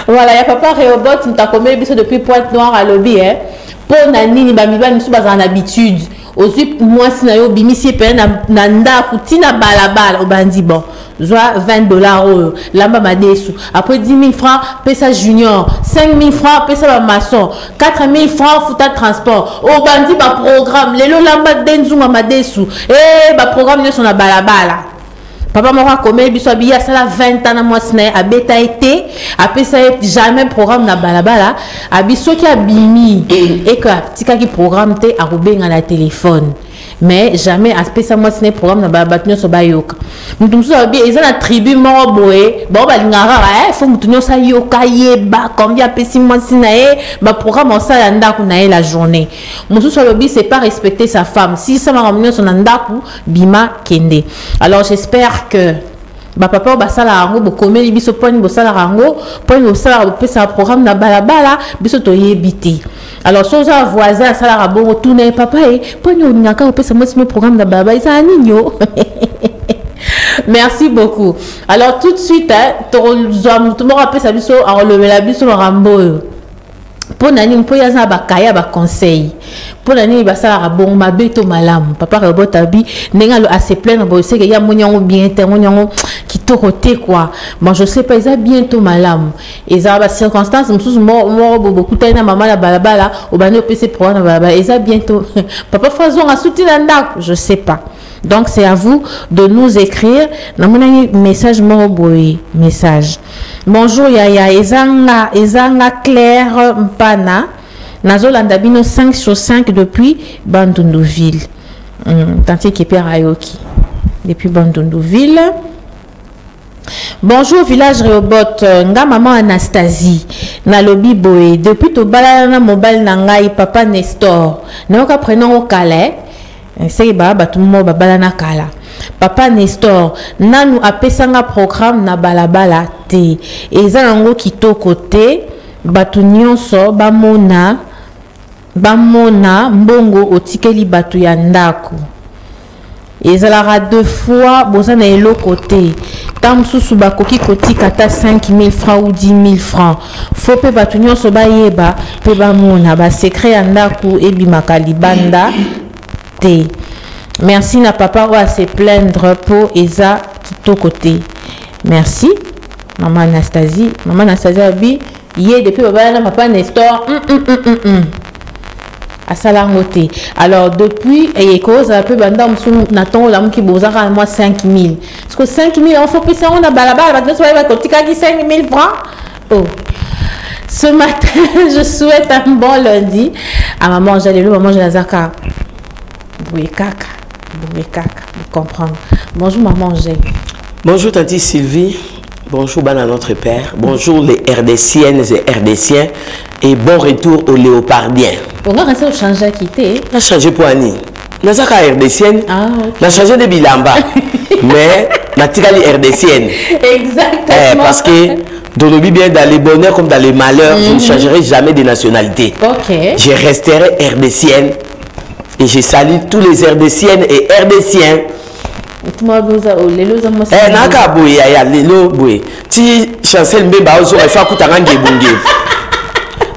Voilà, il y a papa Réobot, nous t'a commis depuis Pointe-Noire à lobby, hein. Pour Nani, Bamiba, nous sommes en habitude. Aussi, moi, si nous bimi si peine nanda kutina balabala au bandi bon. Joie $20 là-bas ma dessous. Après 10 000 francs, pesa junior. 5 000 francs, pesa maçon. 4 000 francs, fouta transport. Au bandi ba programme. Lelo là-bas denzu ma dessous. Eh, ba programme ne sont na balabala. Papa m'a commis biso biya sala 20 ans na moi sina a beta été après ça jamais programme na balabala abiso ki abimi et que tika ki programme te a rubenga na téléphone mais jamais aspect ça moi sina programme na balabala nyo so bayoka mutu so bi eza na tribu mo boye ba balingara faut mutu nyo sa yoka yeba combien pesi moi sina ba programme ça ya ndaku na la journée mutu so bi c'est pas respecter sa femme si ça m'a ramené son ndaku bima kende. Alors j'espère que papa ba sala rango bo komeli biso poni bo sala rango poni bo sala bo pesa programme na balabala biso to yebiti. Alors so za voisin sala rabo tourner papa poni on ngaka pesa mo ce programme na balabala ça nino. Merci beaucoup. Alors tout de suite to mo rappelle ça biso a relever la biso rambo. Pour nani mpo yaza bakaya ba conseil pour nani basala bon mabeto malam papa Réobot abi nenga lo assez plein bo c'est que ya monyango bien te monyango qui toroté quoi moi je sais pas ça bientôt malam et ça ba circonstance mususu mo beaucoup tena mama la balabala au bano PC pour na balabala et ça bientôt papa faisons a soutenir ndak je sais pas. Donc c'est à vous de nous écrire. Namona message moroboy message. Bonjour Yaya Ezanga Claire Mpana. Nazolanda bino 5 sur 5 depuis Bandundouville. Tanti Kepe Rayoki. Depuis Bandundouville. Bonjour village Réobot. Nga maman Anastasie. Na lobi boy. Depuis to balana mobile nangai papa Nestor. Naoka prénom au Calais. C'est tout le monde balana kala. Papa Nestor, nanu apesanga programme na balabala te. Eza nango kito côté batu nyonso bamona mbongo otikeli batu ya ndako. Ezalara 2 fois bozana elo côté. Tam susu bakoki kotika ta 5 000 francs ou 10 000 francs. Faut pe batu nyonso bayeba pe bamona ba secret ya ndako ebimaka libanda. Merci na papa à se plaindre pour Eza Kito côté. Merci maman Anastasie abi yé depuis papa Nestor à salangoté. Alors depuis et cause un peu banda n'attend la qui bozara moi 5 000 parce que 5 000 on faut que ça on a balabala maintenant ça va côté 5 000 francs. Oh. Ce matin, je souhaite un bon lundi à maman Angèle maman Lazaka. Boué caca, vous comprenez. Bonjour maman Angèle. Bonjour tante Sylvie. Bonjour à notre père. Bonjour les RDCiennes et RDCiens. Et bon retour aux léopardiens. On va rester au changer à quitter. On a changé pour Annie. On a changé RDCienne. On a changé de bilamba. Mais on a tiré les RDCiennes. Exactement. Parce que dans le bien, dans les bonheurs comme dans les malheurs, je ne changerai jamais de nationalité. Ok. Je resterai RDCienne. Et je salue tous les RDCiennes et RDCiens. Naka boye ya lelo boye. Ti Chancel Mbemba ozo fa kutanga ngebunge.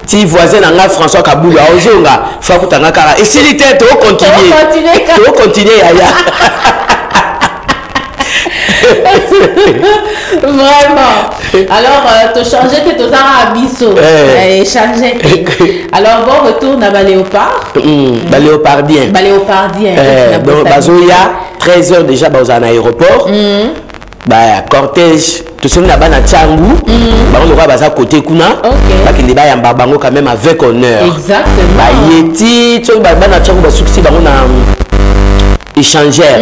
Ti voisin nanga François Kabula ozo nga fa kutanga kara. Et si l'ité to continuer ya. Vraiment. Alors, tu changes que tu as abisso. Changer. Alors, bon retour dans le léopard. Léopardien. Léopardien. Donc, Bazoya, 13h déjà dans un aéroport. Cortège, tout ça, là-bas, à Tchangou. On aura à côté Kuna. Parce qu'il y a un babango quand même avec honneur. Exactement. Yeti, tu vois, à Tchangou, succès, on a échangeur.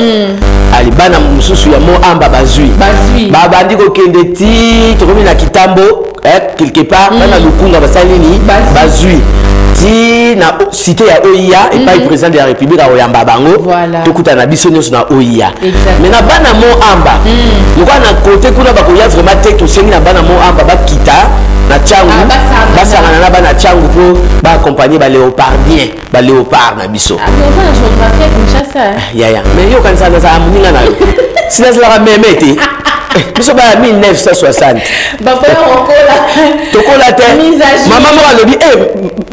Ali bana mususu ya mo amba bazui babandi ko kende ti to komi na kitambo quelque part bana lukunga basalini bazui ti na cité ya OIA et pas le président de la République a oyamba bango to kuta na biso nyonso na OIA mais na bana mo amba loko na côté kuna ba ko ya vraiment te to sengi na bana mo amba ba kita na Tchangou basanga na bana Tchangou pour ba accompagner ba léopardien ba léopard na biso ya mais yo kanisa na za muninga na yo sina zala memete biso ba 1960 ba fa rokola tokola te maman moko alobi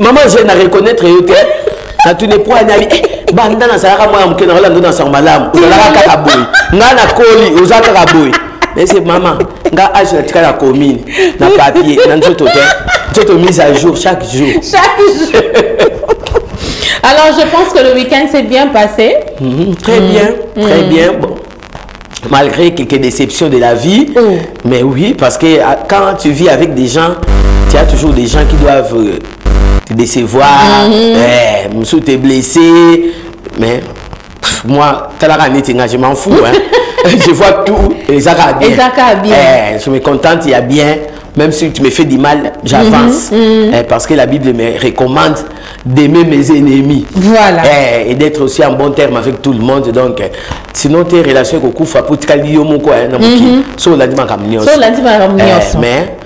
maman je na reconnaître yo te na tune po anabi banda na salaka moya moke na rolando na sang malamu ozalaka kaka boye nga na koli oza kaka boye mais c'est maman nga age na tika na commune na papier na nzoto te nzoto mise à jour chaque jour. Alors je pense que le week-end s'est bien passé. Très bien. Bon. Malgré quelques déceptions de la vie, mais oui, parce que quand tu vis avec des gens, tu as toujours des gens qui doivent te décevoir, t'es blessé, mais moi, je m'en fous, hein. Je vois tout et ça va bien. Je me contente, il y a bien. Même si tu me fais du mal, j'avance. Parce que la Bible me recommande d'aimer mes ennemis. Voilà. Et d'être aussi en bon terme avec tout le monde. Donc, sinon, tes relations avec Okufa, pour te calmer, mais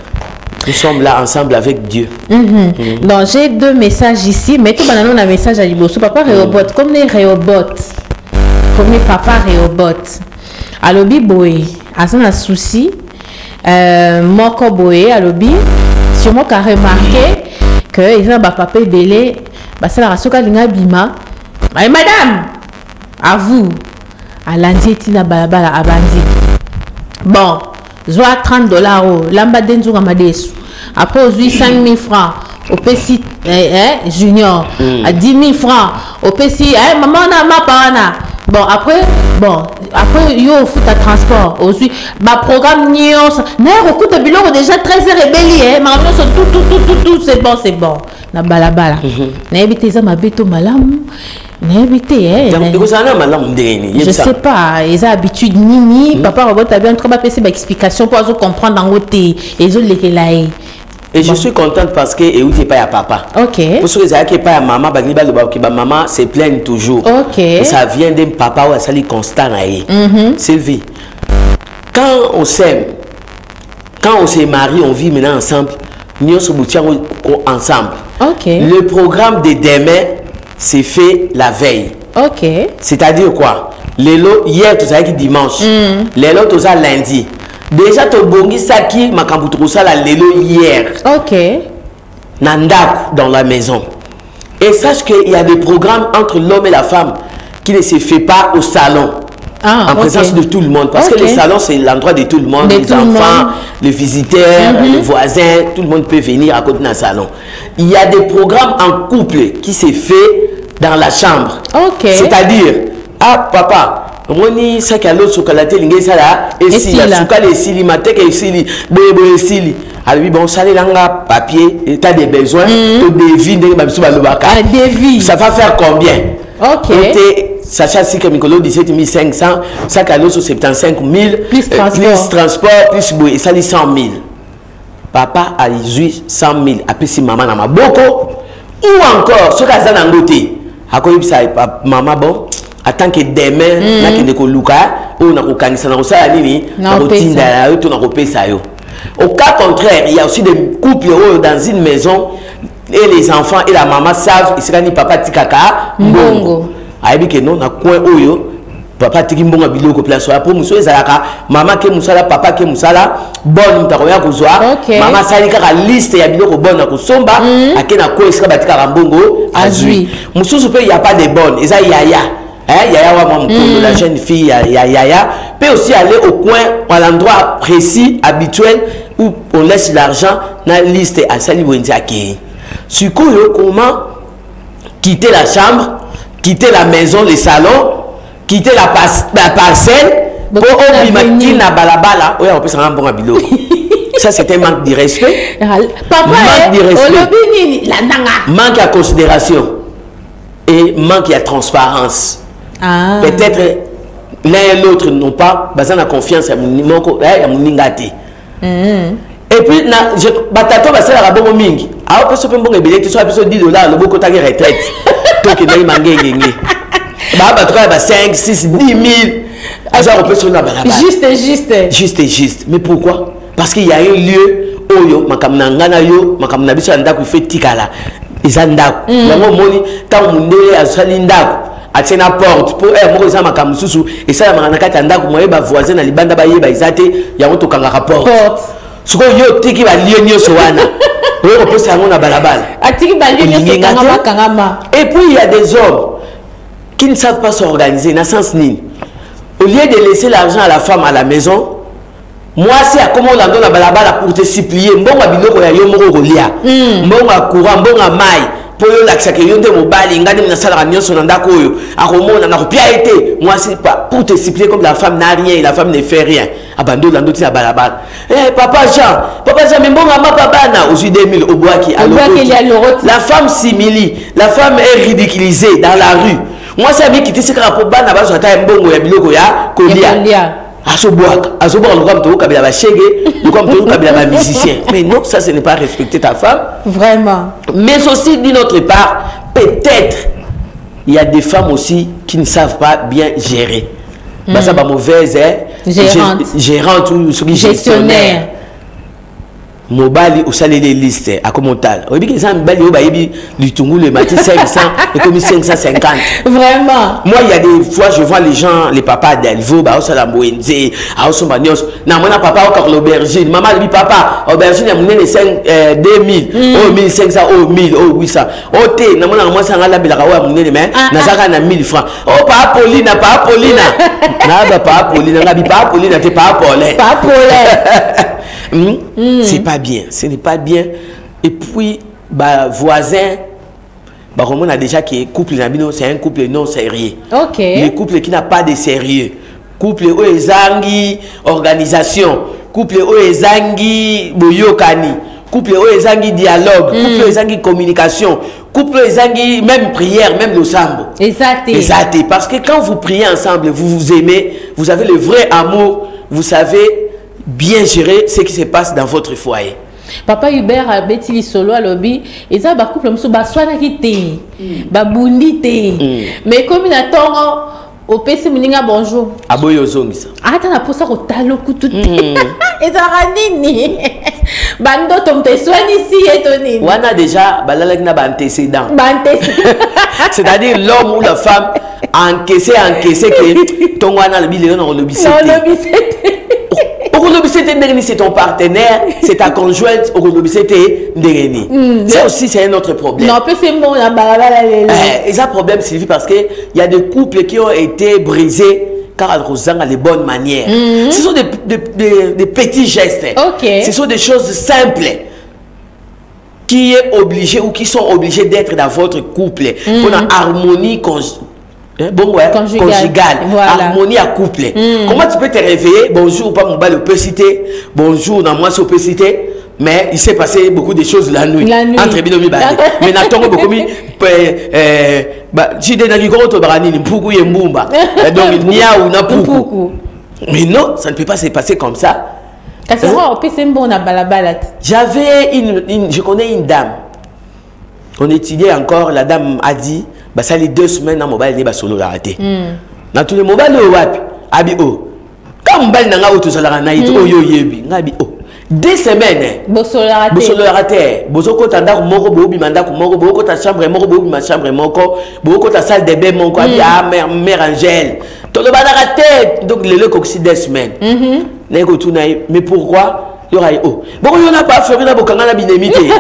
nous sommes là ensemble avec Dieu. Donc, j'ai 2 messages ici. Mais tout le monde a un message à Liboso. Papa Réobot, comme les Réobot, comme les papa Réobot. Alors, Biboé, à un souci. Moko boye alobi sûrement qu'a remarqué que ils ont papa belé c'est la rasoka linga bima mais madame à vous à lundi tina balabala abandi bon zoa $30 lamba denzu kamadesu après aujourd'hui 5 000 francs au PC junior à 10 000 francs au PC maman na ma pana bon après yo fout à transport aussi ma programme nios na recoute de biloko déjà 13h rebellié ma tout c'est bon na balabala na ebité za mabeto malamu na ebité je sais pas ils ont habitude nini papa robot a bien trop ba PC ba explication pour comprendre en côté et zo lekelaé. Et je suis contente parce que et où t'es pas à papa. Ok. Parce que ça qui est pas à maman, maman se plaigne toujours. Ok. Et ça vient d'un papa ou à sali constant là. Sylvie. Quand on s'aime, quand on se marie, on vit maintenant ensemble. Nous sommes ensemble. Ok. Le programme de demain c'est fait la veille. Ok. C'est-à-dire quoi? Hier tu savais que dimanche. L'élo tu savais lundi. Déjà tu bongi saki makambu la lelo hier. Ok. Nandak dans la maison. Et sache qu'il y a des programmes entre l'homme et la femme qui ne se fait pas au salon. En présence de tout le monde. Parce que le salon c'est l'endroit de tout le monde. Les enfants, les visiteurs, les voisins, tout le monde peut venir à côté d'un salon. Il y a des programmes en couple qui se fait dans la chambre. Ok. C'est-à-dire, papa. Moni sakalo sokalate linge sala esili sukale esili mateke esili bebo esili alors bon salé langa papier état des besoins to devis ndenge babiso balobaka devis ça va faire combien? OK Sacha si que Mikolo 17 500 sakalo so 75 000 plus transport plus boy et sali 100 000 papa a 100 000 apesi maman na maboko ou encore ce cas na ngote akoyibisa maman bon tant que demain na kende ko luka ou na ko kanisa na ko sala nini na ko tinda yo to na ko pesa yo. Au cas contraire, il y a aussi des couples dans une maison et les enfants et la maman savent et c'est ni papa tikaka mbongo aibi ke non na coin oyo papa tiki mbongo biloko place pour muso ezalaka maman ke musala papa ke musala bon mutakoya kozwa maman sali kaka liste ya biloko bon na kosomba akena ko esika batika mbongo azui mususu pe il y a pas de bonnes eza yaya. Yaya la jeune fille Yaya peut aussi aller au coin à l'endroit précis habituel où on laisse l'argent dans la liste à Sali Wendiaki. Sur comment quitter la chambre, quitter la maison, le salon, quitter la parcelle pour obliger na balabala. Oui, on peut s'en rendre bon à bilo. Ça c'est un manque de respect. Papa, manque de respect. Manque de considération et manque de transparence. Peut-être l'un et l'autre n'ont pas besoin de confiance à mon ningati. Et puis batato ba sala bongo mingi a peut se faire bongo belé tu soit $10 le boko ta retraite to ke nai mangengenge ba 3 ba 5 6 10 000 on peut sur la balabala juste mais pourquoi? Parce qu'il y a un lieu oyo makamna ngana yo makamna biso ndako fait tikala izandako yango moni ta mundele azali ndako atena porte pour moko za makamususu et ça na kati ndako moye ba voisin na libanda ba yeba izate yango to kanga porte ce que yo tiki ba lienyo sowana on peut ça na balabala atiki ba lienyo kangama. Et puis il y a des hommes qui ne savent pas s'organiser dans sens ni au lieu de laisser l'argent à la femme à la maison. Moi, c'est à comment on a donné la balabala pour te supplier. Mbonga biloko ya yo moko kolia. Mbonga courant, mbonga mai. Pour yo l'accès que yo nde mobali ngani na sala nyonso na ndako yo. Akomona na kopia été. Moi c'est pas pour te supplier comme la femme n'a rien et la femme ne fait rien. Abando la ndoti na balabala. Eh papa Jean, mais mbonga ma papa na aussi 2000 au bois qui à l'autre. La femme s'humilie, la femme est ridiculisée dans la rue. Moi c'est ami qui te sera pour bana ba so ta mbongo ya biloko ya kolia. Mais non, ça ce n'est pas respecter ta femme. Vraiment. Mais aussi d'une autre part, peut-être il y a des femmes aussi qui ne savent pas bien gérer. Bah ça va mauvaise gérante ou gestionnaire. Mobali au salaire des listes à commental. On dit que ça mobali au baïbi du tungu le matin 500 et comme 550. Vraiment. Moi il y a des fois je vois les gens les papas d'Elvo bah au salamboenze à Osombanios na mona papa au car l'aubergine maman lui papa aubergine a mené les 2000 oh 1500 oh 1000 oh 800 oh té na mona moi ça ngala bilaka wa mené les mains na zaka na 1000 francs oh pas Paulina na ba pas Paulina na bi pas Paulina t'es pas Paulin c'est pas bien, ce n'est pas bien. Et puis, bah, voisin, bah, on a déjà que couple c'est un couple non sérieux. Ok. Les couples qui n'ont pas de sérieux. Couple où les angi organisation, couple où les angi boyokani, couple où les angi dialogue, couple où les angi communication, couple où les angi même prière, même le sambo. Exact. Parce que quand vous priez ensemble, vous vous aimez, vous avez le vrai amour, vous savez bien gérer ce qui se passe dans votre foyer. Papa Hubert a bêti solo à lobby et ça ba couple muso ba swana kité ba bundité mais comme il attend au PC muninga bonjour aboyo zongisa ata na posa ko talo kututé et ça ranini bando tomte swani si etoni wana déjà balala na ba antécédent c'est-à-dire l'homme ou la femme encaissé que ton wana le bilé non le bisé c'est ton partenaire, c'est ta conjointe, ça aussi c'est un autre problème. Non, c'est bon, et ça problème Sylvie parce que il y a des couples qui ont été brisés car elles ont les bonnes manières. Ce sont des petits gestes. Ce sont des choses simples qui est obligé ou qui sont obligés d'être dans votre couple pour une harmonie conjugale, voilà. Harmonie à couple. Comment tu peux te réveiller? Bonjour, pas mon bal au citer. Bonjour, dans moi, c'est citer. Mais il s'est passé beaucoup de choses la nuit. Entre binomi bali. Mais n'attends beaucoup mi. Si tu es dans le gros tobarani, ni poukou y mbumba. Donc il n'y a ou n'a poukou. Mais non, ça ne peut pas se passer comme ça. J'avais je connais une dame. On étudiait encore, la dame a dit. Bah ça les 2 semaines dans mobile n'est pas solo raté. Dans tous les mobiles au wapi abi o. Quand mobile n'a pas tout ça la naït o yo yebi ngabi o. 2 semaines. Bosolo raté. Bosoko tanda moko bo bimanda ko moko bo ko ta chambre moko bo bima chambre moko bo ko ta salle de bain moko abi ah mère Angèle. To le bana raté donc le coxy 2 semaines. Neko tuna mais pourquoi yo ray o. Bon yo n'a pas fait na bokanga na binemité.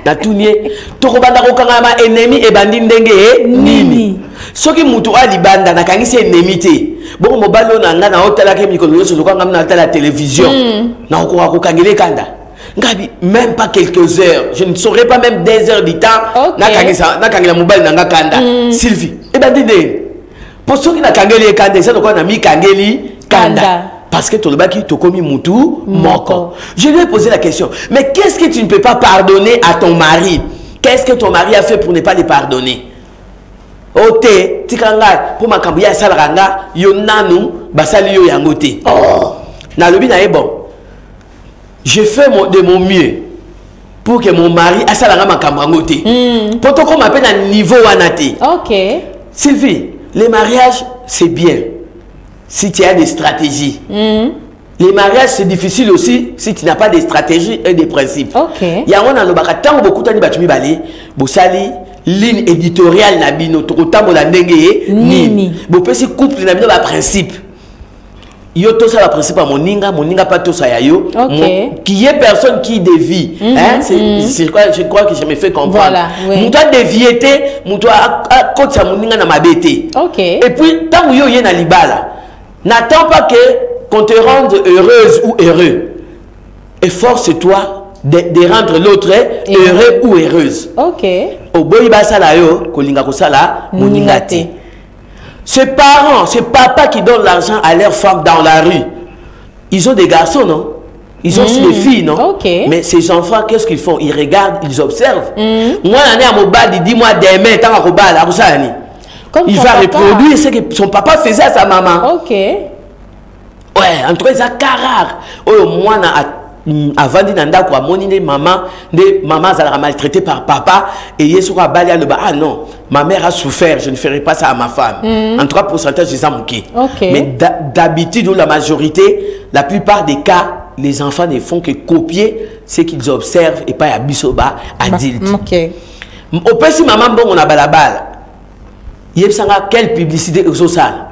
Na tunie to ko banda ko kanga ma ennemi e bandi ndenge nini soki mutu ali banda na kangisi ennemi te bon mobalo na nga na hotela ke mikolo so ko ngam na la télévision na ko kangele kanda ngabi même pas quelques heures je ne saurais pas même des heures du temps na kangela mobile na nga kanda Sylvie e bandi ndenge pour soki na kangele kanda ça ko na mi kangeli kanda. Parce que tu as commis Moutou, Moko. Je lui ai posé la question. Mais qu'est-ce que tu ne peux pas pardonner à ton mari? Qu'est-ce que ton mari a fait pour ne pas le pardonner? Ote, tikanga, pour ma kambouya salaranga, yonanu, basali yo yangote. Na lobi na bon. Je fais de mon mieux pour que mon mari a salaranga ma kambangote. Pour toi, qu'on m'appelle à niveau wanate. Ok. Sylvie, les mariages, c'est bien. Si tu as des stratégies. Les mariages, c'est difficile aussi si tu n'as pas de stratégies et des principes. Il y a beaucoup de gens qui ligne éditoriale nabino to tambo la ndenge nini bo pesi couple nabino ba principe yo tout ça la principe à moninga pas tout ça ya yo. Qui est personne qui dévie. Je crois que je me fais comprendre. Voilà, oui. Moutoua déviété, moutoua à côté sa moninga na mabété. Et puis tant que yo yé na libala, n'attends pas qu'on te rende heureuse ou heureux. Efforce-toi de rendre l'autre heureux ou heureuse. Au boy basala yo, kolinga kosala moningate. Ces parents, ces papas qui donnent l'argent à leurs femmes dans la rue, ils ont des garçons, non? Ils ont aussi des filles, non? Mais ces enfants, qu'est-ce qu'ils font? Ils regardent, ils observent. Moi, l'année à Mobad, il dit moi demain, tant à Mobad, il va reproduire ce que son papa faisait à sa maman. Ouais, en tout cas, c'est rare. Oh, moi, avant de nanda quoi monine maman a maltraité par papa et yesu a balé le bas. Ah non, ma mère a souffert, je ne ferai pas ça à ma femme. En tout cas pourcentage des amouqués. Mais d'habitude, la majorité, la plupart des cas, les enfants ne font que copier ce qu'ils observent et pas à bisoba adulte. Au plus si maman bon on a balabal, yebsanga quelle publicité sociale.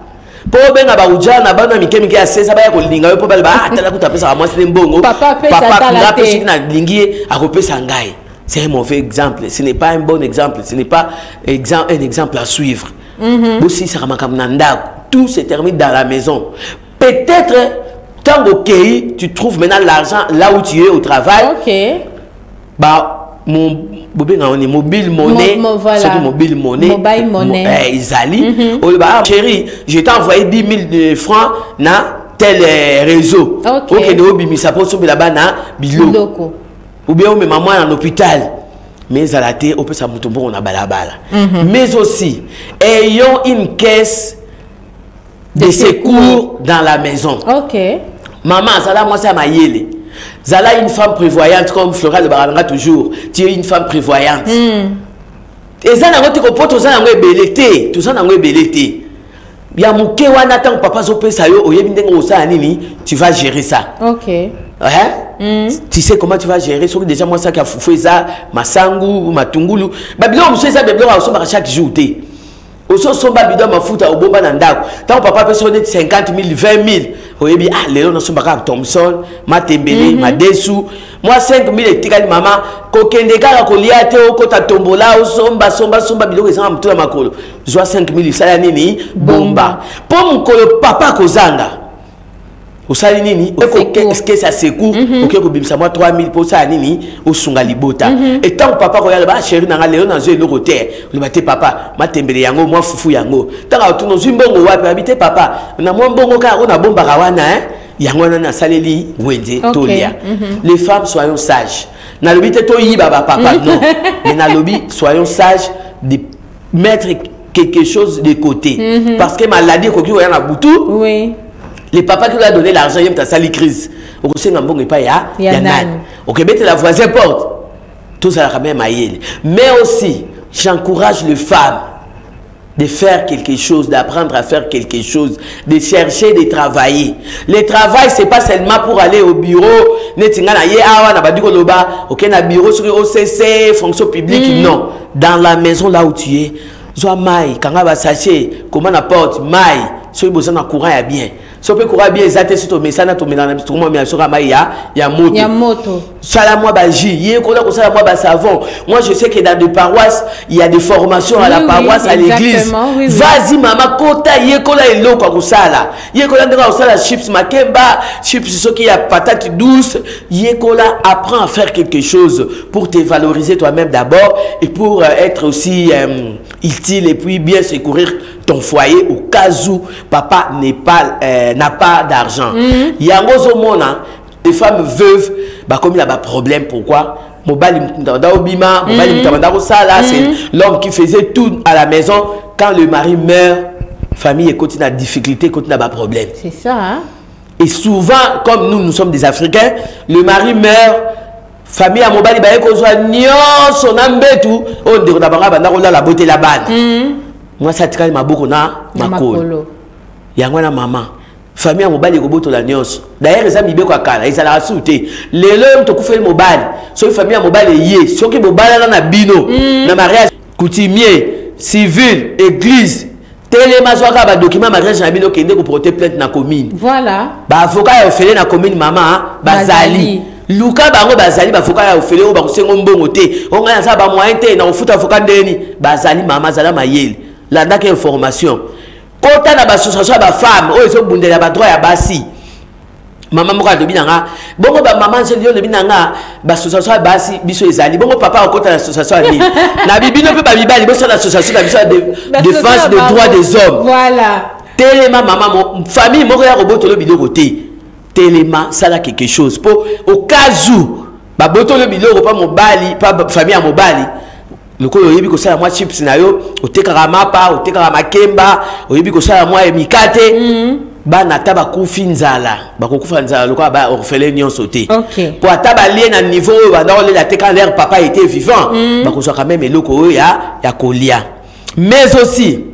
Pour ben aba uja na bana mikemike ya sesa ba ya kolinga yo po ba atala kutapesa ka mwasi mbongo papa pesa na lingie akopesa ngai. C'est un mauvais exemple, ce n'est pas un bon exemple, ce n'est pas un exemple à suivre. Aussi ça tout se termine dans la maison. Peut-être tant que tu trouves maintenant l'argent là où tu es au travail. Bah mon mobile monnaie, c'est mobile monnaie, Isali. Chérie, je t'ai envoyé 10 000 francs dans tel réseau. Ok, ou bien maman en hôpital. Mais à la télé, on peut s'amoutomber, on a balabala. Mais aussi, ayons une caisse de secours dans la maison. Maman, ça là, moi, ça m'a yélé. Zala une femme prévoyante comme Flora le Baranga toujours. Tu es une femme prévoyante. Et ça n'a pas été que tout ça n'a pas belleté. Tout ça n'a pas belleté. Il y a mon kewana tant papa zopé ça yo oyebinde ngosa anini, tu vas gérer ça. Tu sais comment tu vas gérer. Sauf que déjà moi ça qui a foufoué ça, masangu, matungulu. Babylon monsieur ça babylon a somba chaque jour té. Au so somba bidon ma futa au bomba nandako. Tant papa peut sonner 50 000, 20 000. Oyebi ah lelo na somba ka Thompson, Matembele, Madesu. Moi 5 000 et tikali maman kokende kaka kolia te okota tombola o somba biloko ezanga mutula makolo. Joa 5 000 sala nini bomba. Pour mukolo papa kozanga. Osali nini est-ce que ça secours OK ko bimisa moi 3 000 pour ça nini o sunga libota. Et tant papa ko yala ba chéri na lelo na zo eloko te. Le bate papa Matembele yango moi fufu yango. Tanga otuno zimbongo wapi habite papa. Na moi mbongo ka ona bomba kawana yango na saleli wende tolia. Les femmes soyons sages. Na lobi te to yiba ba papa non. Mais na lobi soyons sages de mettre quelque chose de côté parce que maladie ko ki o yana butu. Les papas qui lui a donné l'argent, il y a une sale crise. Au conseil n'a pas Yann. Ok, mettez la voisine porte. Tout ça la même aïe. Mais aussi, j'encourage les femmes de faire quelque chose, d'apprendre à faire quelque chose, de chercher, de travailler. Le travail, c'est pas seulement pour aller au bureau, ok, na bureau sur OCC, fonction publique, non. Dans la maison là où tu es, Zoa maï, quand on va sachet, comment on apporte maï, si vous avez un courant, il y a bien. Si on peut courir bien, exactement, si tu as tout le monde, il y a moto. Salamoi Baji, savon. Moi, je sais que dans des paroisses, il y a des formations à la paroisse, à l'église. Vas-y, maman, kota, yekola et l'eau, comme ça, là. Yekola, la chips makemba, chips, ce qui a patate douce. Yekola, apprends à faire quelque chose pour te valoriser toi-même d'abord et pour être aussi utile et puis bien secourir ton foyer au cas où papa n'a pas d'argent. Il y a des femmes veuves, comme il y a un problème, pourquoi? C'est l'homme qui faisait tout à la maison. Quand le mari meurt, famille est continue à difficulté, continue à problème. C'est ça, hein? Et souvent, comme nous sommes des Africains, le mari meurt, famille à Mobali, son ambetou, on dit la beauté la banne. Moi, ça tient ma boucle na makolo. Yangwana maman. Famille à Mobali ko la nyos. D'ailleurs, les amis beko akala, ils allaient sauter. Les hommes te koufé Mobali. So famille à Mobali yé, soki Mobali na bino, na mariage coutumier, civil, église, Téléma soka ba document mariage na bino kende ko porter plainte na commune. Voilà. Ba avocat ya ofele na commune maman bazali. Luka bango bazali ba avocat ya ofele o ba kusengo mbongo te. On nga za ba moyen te na ofuta avocat ndeni bazali mama zala mayele. La ndaka information. Kota na ba association ba femme o eso bundela ba droit ya basi. Mama moko de binanga bongo ba mama nzeli de binanga ba association basi biso ezali bongo papa okota na association ali na bibino pe ba bibali boso na association na biso de défense des droits des hommes. Voilà. Téléma maman famille moko ya roboto lo biloko te. Téléma sala quelque chose pour au cas où ba boto lo biloko pa mobali pa famille ya mobali le ko yobi ko sala moi chips na yo otekaka mapa otekaka makemba oyebi ko sala moi emikate bana taba kufi nzala bakokufa nzala lokwa ba orphelin nyonso te po ataba lie na niveau ba dans la te quand leur papa était vivant bakozwa quand même eloko ya kolia. Mais aussi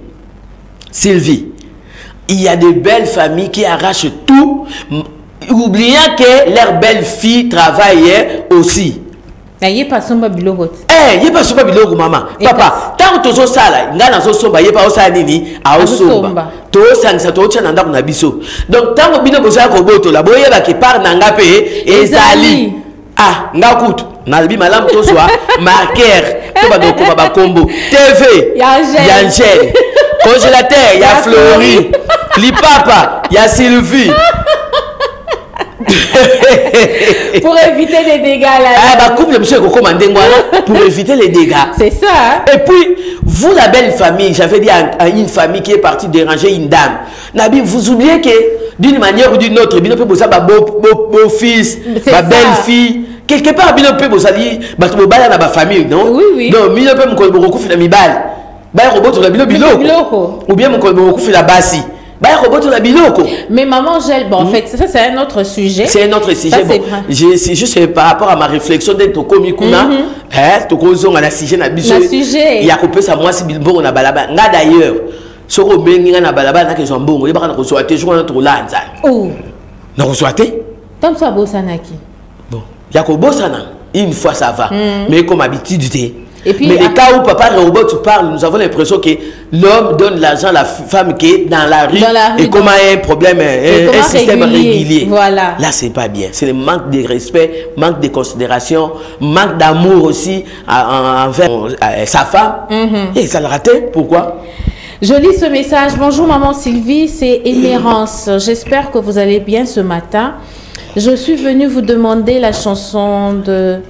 Sylvie, il y a de belles familles qui arrachent tout oubliant que leur belle-fille travaillait aussi. Yé pas somba biloko. Yé pas somba biloko maman. Papa, tant que tozo sala, ngana zo somba yé pas osala nini, a osomba. To sangisa to tcha nanda kuna biso. Donc tant que bino boza ko boto la boye ba ke par nanga pe ezali. Ah, ngakutu. Nalbi malam to soa marqueur. To ba doko ba kombo. TV. Yangel. Congélateur, ya Fleury. Lipapa, ya Sylvie. Pour éviter les dégâts là. Ah bah couple monsieur commandé moi pour éviter les dégâts. C'est ça. Hein? Et puis vous la belle famille, j'avais dit à une famille qui est partie déranger une dame. Nabi, vous oubliez que d'une manière ou d'une autre, bino peut bossa beau fils, ma belle fille. Quelque part bino peut bossa dit ba to bala na ba famille, non? Oui oui. Non, bino peut mon ko fi na mibal. Ba robot to bino biloko. Ou bien mon ko fi la basi. Mais maman gèle, bon, en fait, ça c'est un autre sujet. C'est un autre sujet. Bon, c'est juste par rapport à ma réflexion d'être komi kuna, to kozonga na sujet na biso. Il y a coupé ça moi si bilbo na balaba. Nga d'ailleurs, soko bengi na balaba na ke jambongo, yeba na ko soate jour na to lanza. Oh. Na ko soate? Comme ça bosanaki. Bon, ya ko bosana, une fois ça va. Mais comme habitude et puis, mais les cas où papa robot parle, nous avons l'impression que l'homme donne l'argent à la femme qui est dans la rue, et comment il y a un problème, un système régulier. Voilà. Là, c'est pas bien. C'est le manque de respect, manque de considération, manque d'amour aussi envers sa femme. Et ça l'a raté. Pourquoi? Je lis ce message. Bonjour maman Sylvie, c'est Émérance. J'espère que vous allez bien ce matin. Je suis venue vous demander la chanson de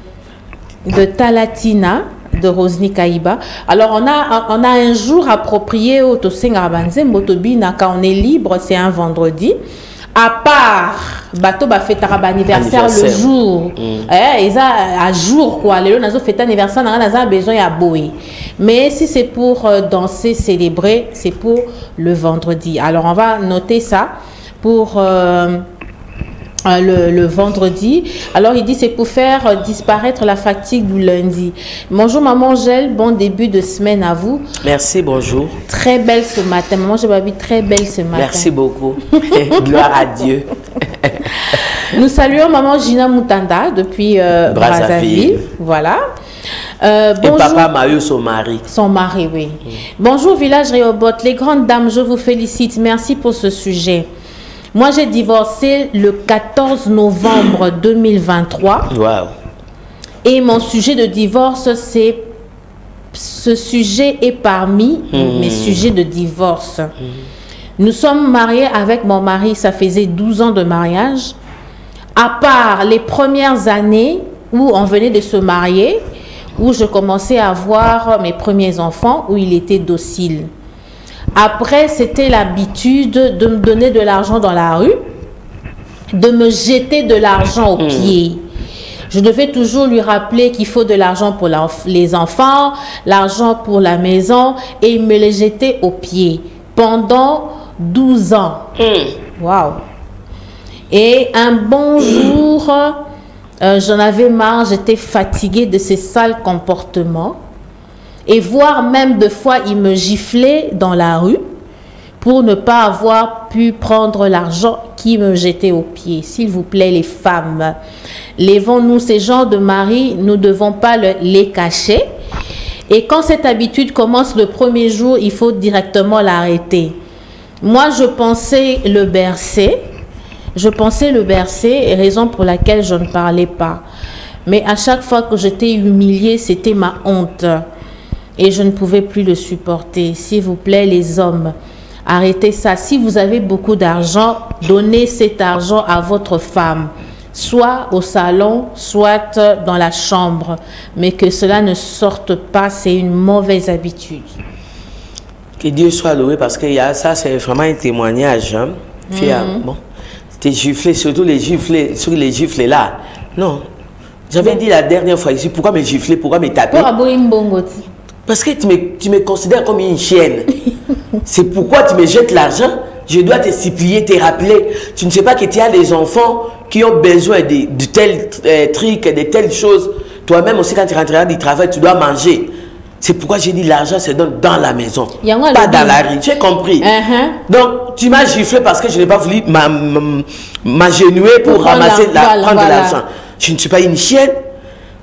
Talatina de Rosny Kaïba. Alors on a un jour approprié au Tosengabanze Mbotobina quand on est libre, c'est un vendredi. À part bateau ba fête anniversaire le jour. Et ça à jour quoi. Les gens fête anniversaire on a besoin à boy. Mais si c'est pour danser, célébrer, c'est pour le vendredi. Alors on va noter ça pour le vendredi. Alors il dit c'est pour faire disparaître la fatigue du lundi. Bonjour maman Gel, bon début de semaine à vous. Merci, bonjour. Très belle ce matin. Maman j'ai vu très belle ce matin. Merci beaucoup. Gloire à Dieu. Nous saluons maman Gina Moutanda depuis Brazzaville. Voilà. Bonjour. Et papa Mario, son mari. Son mari, oui. Bonjour village Réobot. Les grandes dames, je vous félicite. Merci pour ce sujet. Moi, j'ai divorcé le 14 novembre 2023. Wow. Et mon sujet de divorce, c'est... Ce sujet est parmi mes sujets de divorce. Nous sommes mariés avec mon mari, ça faisait 12 ans de mariage. À part les premières années où on venait de se marier, où je commençais à avoir mes premiers enfants, où il était docile. Après, c'était l'habitude de me donner de l'argent dans la rue, de me jeter de l'argent aux pieds. Je devais toujours lui rappeler qu'il faut de l'argent pour les enfants, l'argent pour la maison, et il me les jetait aux pieds pendant 12 ans. Waouh! Et un bon jour, j'en avais marre, j'étais fatiguée de ces sales comportements. Et voire même de fois, il me giflait dans la rue pour ne pas avoir pu prendre l'argent qui me jetait aux pieds. S'il vous plaît, les femmes, levons-nous ces genres de mari, nous ne devons pas les cacher. Et quand cette habitude commence le premier jour, il faut directement l'arrêter. Moi, je pensais le bercer. Raison pour laquelle je ne parlais pas. Mais à chaque fois que j'étais humiliée, c'était ma honte. Et je ne pouvais plus le supporter. S'il vous plaît, les hommes, arrêtez ça. Si vous avez beaucoup d'argent, donnez cet argent à votre femme. Soit au salon, soit dans la chambre. Mais que cela ne sorte pas, c'est une mauvaise habitude. Que Dieu soit loué parce que ça, c'est vraiment un témoignage. Hein. Bon, t'es giflé, surtout les giflés là. Non. J'avais dit la dernière fois ici, pourquoi me gifler, pourquoi me taper? Parce que tu me considères comme une chienne. C'est pourquoi tu me jettes l'argent. Je dois te supplier, te rappeler. Tu ne sais pas que tu as des enfants qui ont besoin de tels trucs, de telles choses. Toi-même aussi, quand tu rentreras du travail, tu dois manger. C'est pourquoi j'ai dit l'argent se donne dans la maison, pas dans la rue. J'ai compris. Donc, tu m'as giflé parce que je n'ai pas voulu m'agenouiller pour ramasser prendre de l'argent. Je ne suis pas une chienne.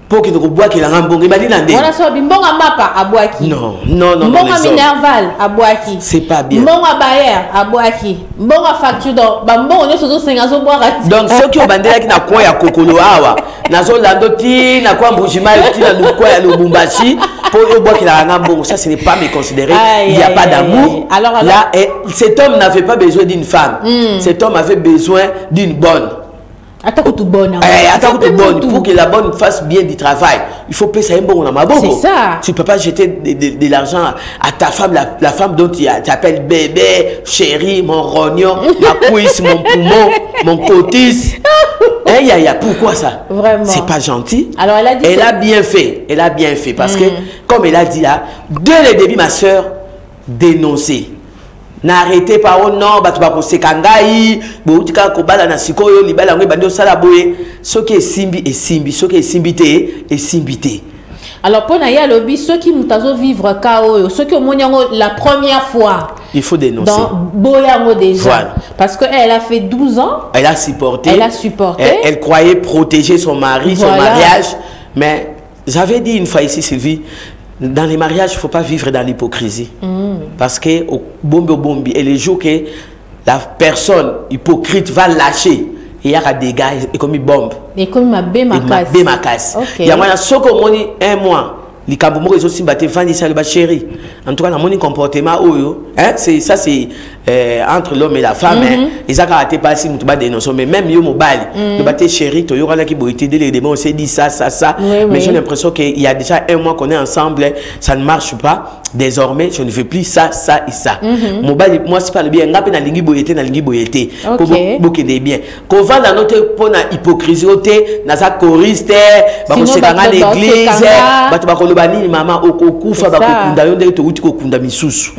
Pour que nous boions qu'il a un bon ribaldi dans des. Voilà, soit bon à mapa à boaki. Non. Bon à minerval à boaki. C'est pas bien. Bon à bayer à boaki. Bon à facture donc. Bon on est surtout 5 ans boire. Donc ceux qui ont bandé là qui n'a quoi ya kokolo awa. Nazo landoti na quoi mbujima ti na quoi ya lubumbashi pour boire qu'il a un bon. Ça ce n'est pas me considérer. Il n'y a pas d'amour. Alors là cet homme n'avait pas besoin d'une femme. Cet homme avait besoin d'une bonne. Attends tout bonne. Pour que la bonne fasse bien du travail. Il faut payer ça un bon dans C'est ça. Tu ne peux pas jeter de l'argent à ta femme, la femme dont tu appelles bébé, chérie, mon rognon, ma cuisse, mon poumon, mon cotis. Pourquoi ça? Vraiment. C'est pas gentil. Alors elle a dit. Elle a bien fait. Elle a bien fait. Parce que, comme elle a dit là, dès le début, ma soeur, dénoncer. N'arrêtez pas, oh non, tu vas poser kangai, boutika kobala na sikoyo, libala ngwe bandi osala boye. Ce qui est simbi et simbi, ce qui est simbité et simbité. Alors pour Naya Lobby, ceux qui nous vivre KO, ceux qui ont la première fois. Il faut dénoncer. Dans Boyango déjà. Voilà. Parce qu'elle a fait 12 ans. Elle a supporté. Elle croyait protéger son mari, son mariage. Mais j'avais dit une fois ici, Sylvie, dans les mariages, il ne faut pas vivre dans l'hypocrisie. Parce que au bombi, et les jours que la personne hypocrite va lâcher, il y a des gars comme une bombe. Et comme ma bémacasse. Il y a un mois. Les Kaboumo ils aussi battent Fanny Salba chérie. En tout cas, dans mon comportement, c'est ça, c'est entre l'homme et la femme. Ils ont raté pas si nous dénonçons, mais même yo mobile, le battre chérie, tu y aura là qui boite dès les démons, on s'est dit ça. Mais j'ai l'impression qu'il y a déjà un mois qu'on est ensemble, ça ne marche pas. Désormais, je ne veux plus ça et ça. Mobile, moi c'est pas le bien. Ngapi na lingi boyete. Pour beaucoup de bien. Qu'on va dans notre pour na hypocrisie, na sa choriste, bah on se gagne l'église, bah tu vas bani mama okufa bakukunda yo ndenge touti kokunda misusu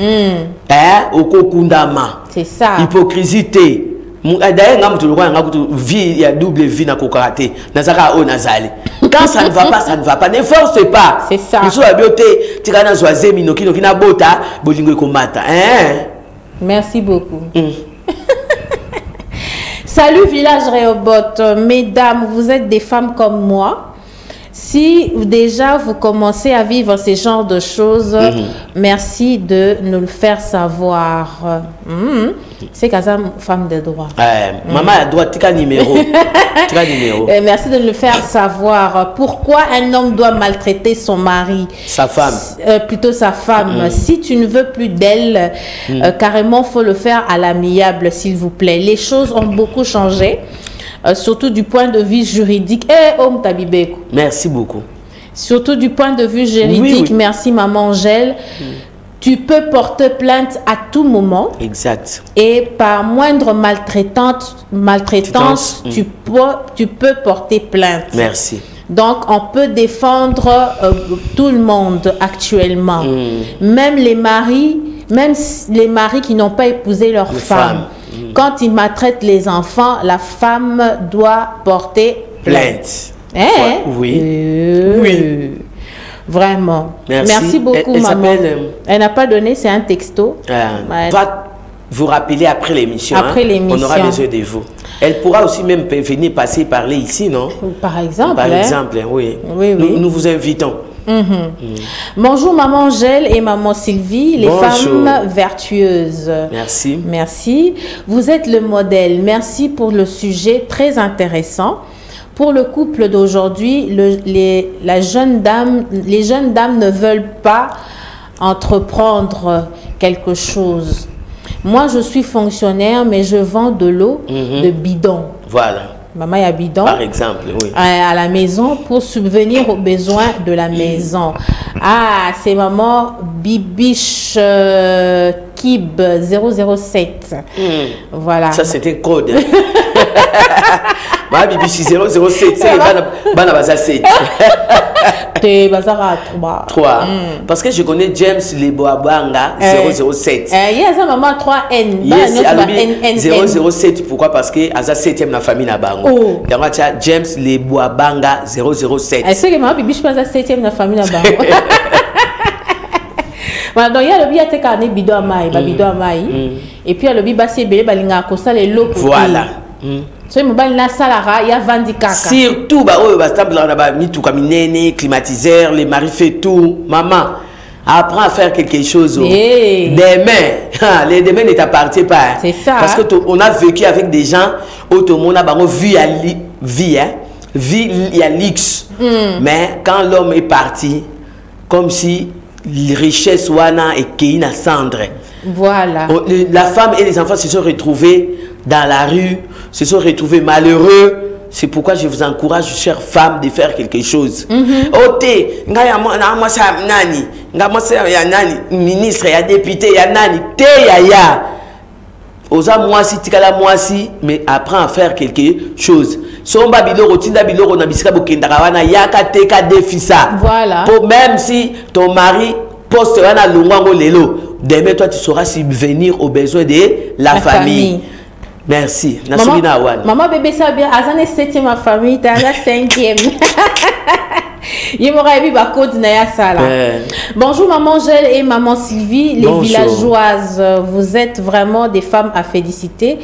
okokunda ma c'est ça hypocrisie d'ailleurs ngam tu lokwa ngakutu vie ya double vie na kokate nazaka o nazali quand ça ne va pas ne force pas c'est ça biso ya biote tikana zoaze minoki na bota bolingo ekomata merci beaucoup. Salut village Rehoboth, mesdames, vous êtes des femmes comme moi. Si déjà vous commencez à vivre ce genre de choses, merci de nous le faire savoir. C'est qu'à ça, femme de droit. Maman a droit, tu as numéro. Merci de nous le faire savoir. Pourquoi un homme doit maltraiter son mari? Sa femme. Plutôt sa femme. Si tu ne veux plus d'elle, carrément, il faut le faire à l'amiable, s'il vous plaît. Les choses ont beaucoup changé. Surtout du point de vue juridique. Merci beaucoup. Surtout du point de vue juridique, merci maman Angèle. Tu peux porter plainte à tout moment. Exact. Et par moindre maltraitance, tu peux porter plainte. Merci. Donc, on peut défendre tout le monde actuellement. Même les maris qui n'ont pas épousé leur femme. Quand ils maltraitent les enfants, la femme doit porter plainte. Oui. Vraiment. Merci beaucoup, maman. Elle n'a pas donné, c'est un texto. Va vous rappeler après l'émission. On aura besoin de vous. Elle pourra aussi même venir parler ici, non? Par exemple. Par exemple, oui. Nous vous invitons. Bonjour maman Angèle et maman Sylvie, les femmes vertueuses. Merci. Merci. Vous êtes le modèle. Merci pour le sujet très intéressant. Pour le couple d'aujourd'hui, les jeunes dames ne veulent pas entreprendre quelque chose. Moi, je suis fonctionnaire, mais je vends de l'eau de bidon. Voilà. Maman, il y a bidon. Par exemple, oui. À la maison pour subvenir aux besoins de la maison. Ah, c'est maman Bibiche Kib 007. Voilà. Ça, c'est un code. Maman Bibiche 007, c'est Bana Baza 7. T'es Bazara 3. Parce que je connais James Leboabanga 007. Il y a ça, maman 3N. Yes, 007. Pourquoi? Parce que Aza 7e la famille na bango. Oh. Donc, James Leboabanga 007. Est-ce que maman Bibiche pas Aza 7e la famille na bango? Voilà, donc il y a le billet de carnet bidon à maï, bidon à maï. Et puis il y a le billet c'est belé balinga kosa les lots. Voilà. So mobile na salara ya vandi kaka. Surtout ba oh ba stable na ba mi tout comme nene climatiseur, les maris fait tout. Maman, apprends à faire quelque chose. Demain, les demain ne t'appartient pas. C'est ça. Parce que on a vécu avec des gens où tout le monde a bango vie à vie il y a luxe. Mais quand l'homme est parti, comme si les richesses wana et keina cendre. Voilà. La femme et les enfants se sont retrouvés dans la rue, se sont retrouvés malheureux. C'est pourquoi je vous encourage, chères femmes, de faire quelque chose. Ote, moi ça nani, moi ça ya nani, ministre, ya député, ya nani, te ya. Osa moi si tikala moi si, mais apprends à faire quelque chose. Somba biloro tinda biloro na bisika bokendaka wana yaka teka defisa. Voilà. Pour même si ton mari poste wana longwango lelo, demain toi tu sauras subvenir aux besoins de la famille. Merci. Maman bébé ça bien, azane 7e ma famille, t'as la 5e. Bonjour maman Angèle et maman Sylvie, les villageoises, vous êtes vraiment des femmes à féliciter.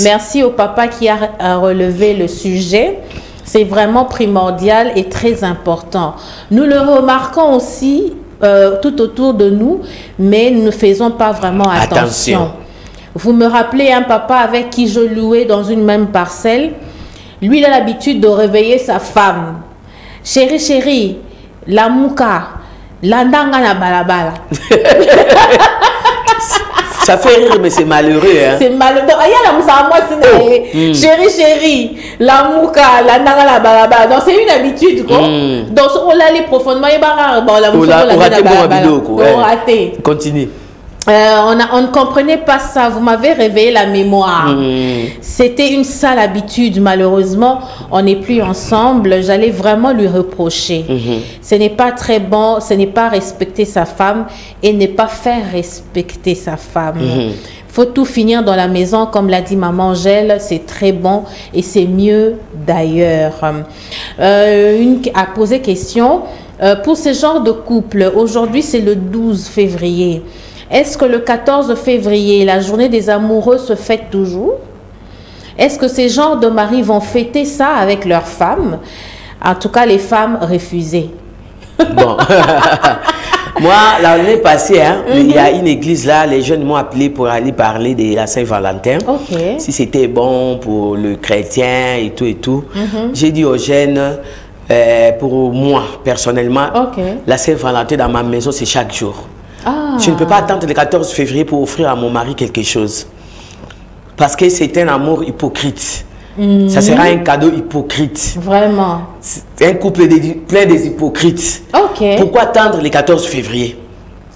Merci au papa qui a relevé le sujet. C'est vraiment primordial et très important. Nous le remarquons aussi tout autour de nous, mais nous ne faisons pas vraiment attention. Vous me rappelez un papa avec qui je louais dans une même parcelle. Lui, il a l'habitude de réveiller sa femme. Chérie, chérie, la mouka, la ndanga na balabala. Ça fait rire, mais c'est malheureux. Hein? C'est malheureux. Il y a la moussa à moi, c'est chérie, chérie, la mouka, la ndanga na balabala. Donc, c'est une habitude, quoi. Donc, on l'a lu profondément. Il y a la moussa, on a raté. Continue. On ne comprenait pas ça. Vous m'avez réveillé la mémoire. C'était une sale habitude. Malheureusement, on n'est plus ensemble. J'allais vraiment lui reprocher. Ce n'est pas très bon. Ce n'est pas respecter sa femme et ne pas faire respecter sa femme. Faut tout finir dans la maison, comme l'a dit maman Angèle. C'est très bon et c'est mieux d'ailleurs. Une a posé question. Pour ce genre de couple, aujourd'hui c'est le 12 février. Est-ce que le 14 février, la journée des amoureux se fête toujours? Est-ce que ces genres de maris vont fêter ça avec leurs femmes? En tout cas, les femmes refusées. Bon. Moi, l'année passée, hein, il y a une église là, les jeunes m'ont appelé pour aller parler de la Saint-Valentin. Si c'était bon pour le chrétien et tout. J'ai dit aux jeunes, pour moi, personnellement, la Saint-Valentin dans ma maison, c'est chaque jour. Je ne peux pas attendre le 14 février pour offrir à mon mari quelque chose. Parce que c'est un amour hypocrite. Ça sera un cadeau hypocrite. Vraiment. Un couple plein des hypocrites. Pourquoi attendre le 14 février?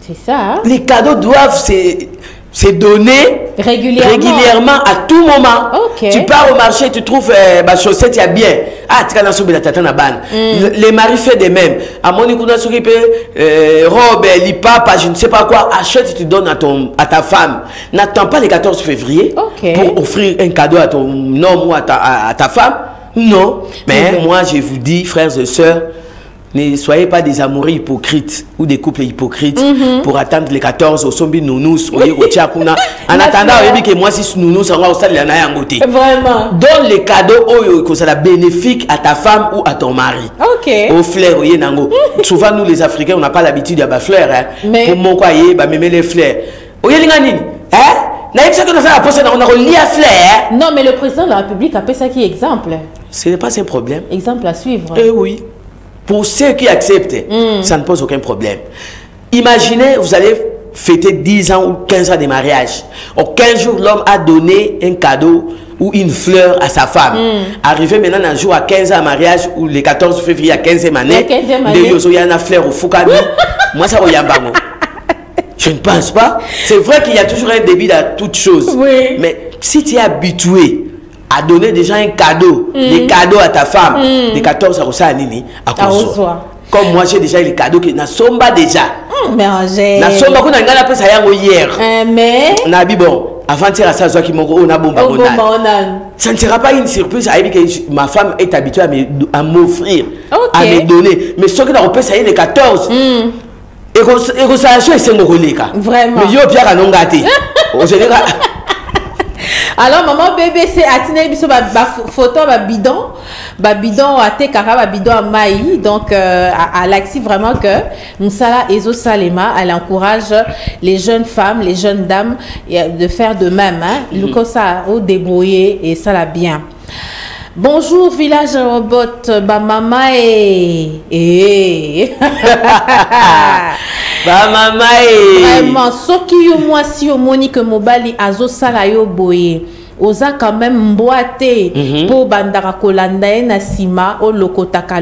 C'est ça. Hein? Les cadeaux doivent se donner régulièrement à tout moment. Tu pars au marché, tu trouves ma chaussette, il y a bien. Ah, tu as les maris font de même. À mon écoute, robe, lipapa, je ne sais pas quoi, achète et tu donnes à ta femme. N'attends pas le 14 février pour offrir un cadeau à ton homme ou à ta femme. Non. Mais moi, je vous dis, frères et sœurs, Ne soyez pas des amoureux hypocrites ou des couples hypocrites pour attendre les 14 au sombi nounous. En attendant, que moi, si nounous, on va au vraiment. Donne les cadeaux que ça bénéfique à ta femme ou à ton mari. Ok. Aux fleurs, souvent, nous les Africains, on n'a pas l'habitude d'avoir fleurs. Mais... Pour mon quoi, même les fleurs. Non, mais le président de la République a fait ça qui est exemple. Ce n'est pas un problème. Exemple à suivre. Eh oui. Pour ceux qui acceptent, ça ne pose aucun problème. Imaginez, vous allez fêter 10 ans ou 15 ans de mariage. En 15 jours, l'homme a donné un cadeau ou une fleur à sa femme. Arrivé maintenant un jour à 15 ans de mariage ou le 14 février à 15e année, il y a une fleur au Fukami. Moi, ça va. Je ne pense pas. C'est vrai qu'il y a toujours un débit à toute chose. Oui. Mais si tu es habitué à donner déjà un cadeau, des cadeaux à ta femme, des 14 à Nini, à comme moi j'ai déjà eu les cadeaux qui n'a somba déjà. Mais Angèle. Na somba qu'on a gagné après ça hier. Mais. Na bon. Avant de ça, ça qui m'a ça ne sera pas une surprise que ma femme est habituée à m'offrir, à me donner. Mais ce qui n'a pas ça les 14. Et ça c'est vraiment. Mais yo Pierre a non gâté. Alors maman bébé c'est attiné biso ba photo ba bidon à te kara ba bidon à maï donc à l'axi vraiment que Moussala Ezo Salema elle encourage les jeunes femmes, les jeunes dames de faire de même hein. Ça au débrouiller et ça l'a bien. Bonjour village robot ba mama ba mama vraiment soki yo moi si yo monique mobali azo sala yo boye oza quand même mboate pour bandara kolanda na sima o lokotaka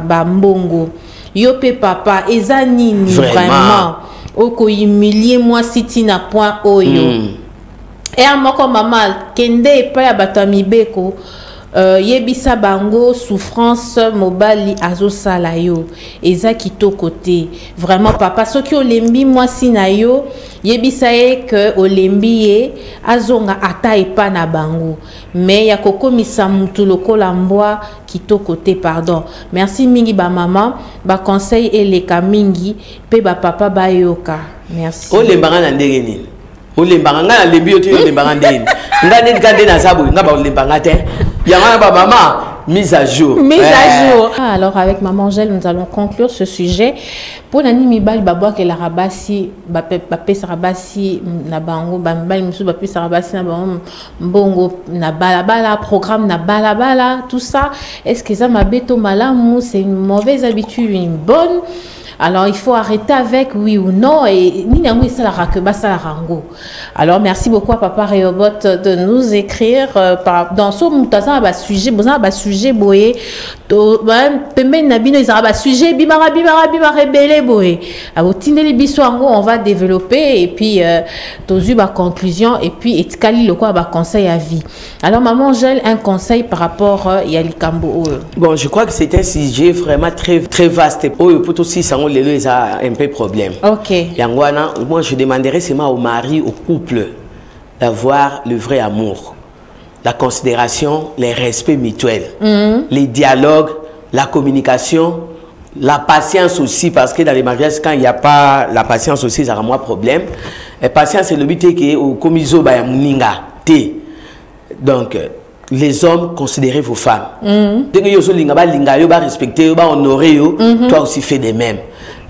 bambongo yo pe papa eza nini vraiment oko humilier moi siti na point oyo et à moko maman kende pa ya batami beko yebisa bango souffrance mobali azo sala yo eza kitoko te vraiment papa soki olembi mwasi na yo yebisa ye que olembi ye azonga ata epa na bango mais ya kokomisa mutu lokola mbwa kitoko te pardon. Merci mingi ba maman ba conseil eleka mingi pe ba papa ba yoka merci. Olembanga na ndenge nini olembanga na lembi yo te olembanga ndenge ngane ngande na sabu ngaba olembanga te. Maman, mise à jour. Mise à jour. Alors avec maman Angèle, nous allons conclure ce sujet. Pour Nani Mibal Baba que la rabasi, Bapé Sarabasi, Nabango, Bambal Moussou, Bapé Sarabasi, Nabango, Mbongo, Nabalabala, programme Nabalabala, tout ça. Est-ce que ça m'a béto malamou, c'est une mauvaise habitude, une bonne? Alors, il faut arrêter avec oui ou non. Et alors, merci beaucoup à Papa Réobot de nous écrire dans ce sujet. Sujet boye. Sujet on va développer et puis conclusion et puis etikali le quoi conseil à vie. Alors, maman Angèle, un conseil par rapport à Yalikambo. Bon, je crois que c'est un sujet vraiment très vaste. Pour aussi ça les a un peu problème. Ok. Yangwana, moi je demanderais seulement au mari, au couple, d'avoir le vrai amour, la considération, les respects mutuels, les dialogues, la communication, la patience aussi, parce que dans les mariages, quand il n'y a pas la patience aussi, ça a moins problème. La patience, c'est le but que au comiso ba muninga te. Donc les hommes, considérez vos femmes. Dès que vous respecter, honorer, toi aussi fais de même.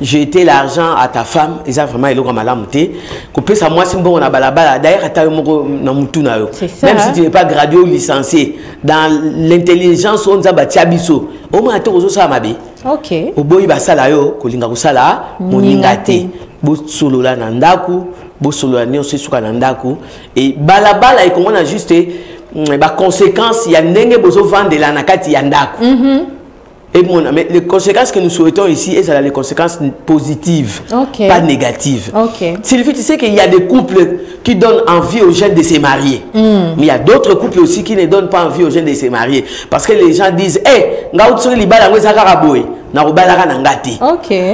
Jeter l'argent à ta femme, et ça vraiment, il est comme à l'amouté. Couper ça, moi, c'est bon, on a balabala. D'ailleurs, même si tu n'es pas gradué ou licencié, dans l'intelligence, on a batiabiso. Au moins, tu as mabe. Ok. Au bout, il va salayo, kolinga kusala, moningate. Bo solo la nandaku, bo solo la neo se suka nandaku. Et balabala, et comment on a juste les conséquences, il y a n'enge bozo vendre la nakati yandaku. Et bon, mais les conséquences que nous souhaitons ici, elles sont les conséquences positives, pas négatives. Sylvie, tu sais qu'il y a des couples qui donnent envie aux jeunes de se marier. Mais il y a d'autres couples aussi qui ne donnent pas envie aux jeunes de se marier. Parce que les gens disent,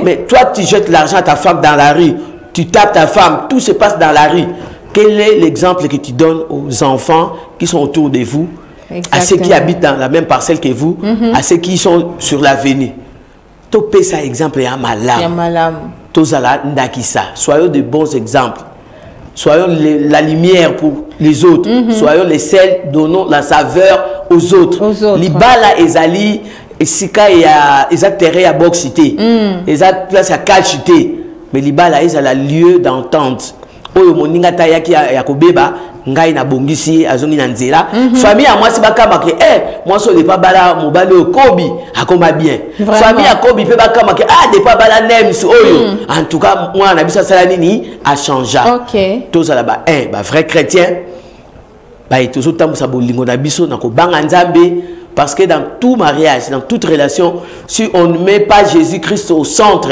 mais toi, tu jettes l'argent à ta femme dans la rue, tu tapes ta femme, tout se passe dans la rue. Quel est l'exemple que tu donnes aux enfants qui sont autour de vous? Exactement. À ceux qui habitent dans la même parcelle que vous, à ceux qui sont sur l'avenue. topé ça exemple ya malam tozala ndakisa soyons de bons exemples soyons la lumière pour les autres soyons les sels donnons la saveur aux autres libala ezali esika ya eza terrain ya boxité eza place ya calcité mais libala ezala lieu d'entente oyo moninga tayaki ya kobeba ngai na bongisi azongi na nzela famille à moi si bakama ke moi so de pas bala mobali okobi akoma bien famille akobi pe bakama ke de pas bala nems oyo en tout cas moi na bisa sala nini a changé tous là ba ba vrai chrétien ba et tous autant ça bolingo na biso na ko banga nzambe parce que dans tout mariage dans toute relation si on ne met pas Jésus-Christ au centre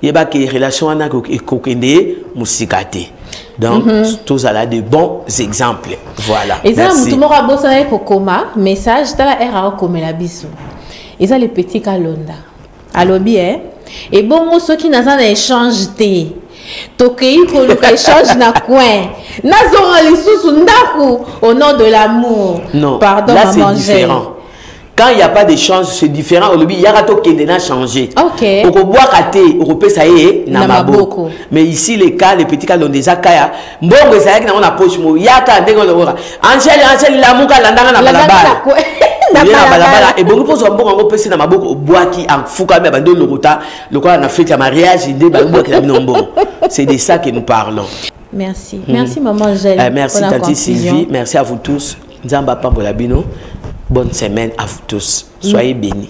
yeba que relation ana ko kokende musikate. Donc, tous là de bons exemples. Voilà. Et ça, tout le monde a bossé avec Kokoma, message, dans la RA comme la bisou. Et ça, les petits Kalonda. Alors bien, et bon, ceux qui n'ont pas échangé, Tokei pour le échange na coin. N'azora les sous au nom de l'amour. Non, pardon, là c'est différent. Quand il n'y a pas d'échange, c'est différent. Il y a un changé. Ok. On peut boire à thé, on peut ça y est, namaboko. Mais ici, les cas, les petits cas, on des akaya. Bon, c'est vrai que on approche. Il y a un dégon de voir. Angèle, la mouka, la ndanga, la balabala. Et bon, nous posons bon, on peut se namaboko, boire qui en fouka, mais abandonne le rota. Le quoi, on a fait un mariage, il dit, c'est de ça que nous parlons. Merci. Merci, maman Angèle. Merci, Tante Sylvie. Merci à vous tous. Nzamba Pambolabino. Bonne semaine à vous tous. Soyez bénis.